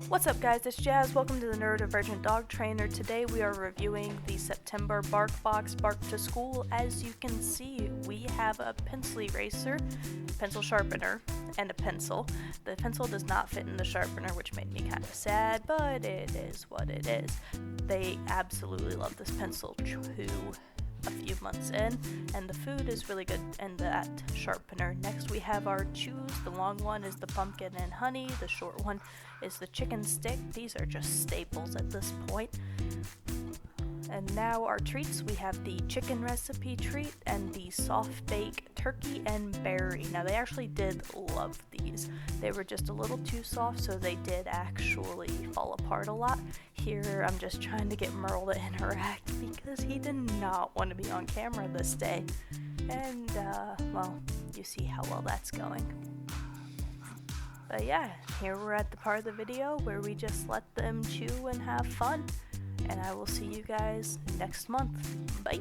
What's up guys, it's Jazz. Welcome to the Neurodivergent Dog Trainer. Today we are reviewing the September BarkBox Bark to School. As you can see, we have a pencil eraser, pencil sharpener, and a pencil. The pencil does not fit in the sharpener, which made me kind of sad, but it is what it is. They absolutely love this pencil too. A few months in, and the food is really good in that sharpener. Next we have our chews. The long one is the pumpkin and honey, the short one is the chicken stick. These are just staples at this point. And now our treats, we have the chicken recipe treat and the soft bake turkey and berry. Now they actually did love these. They were just a little too soft, so they did actually fall apart a lot. Here I'm just trying to get Merle to interact because he did not want to be on camera this day. And well, you see how well that's going. But yeah, here we're at the part of the video where we just let them chew and have fun. And I will see you guys next month. Bye!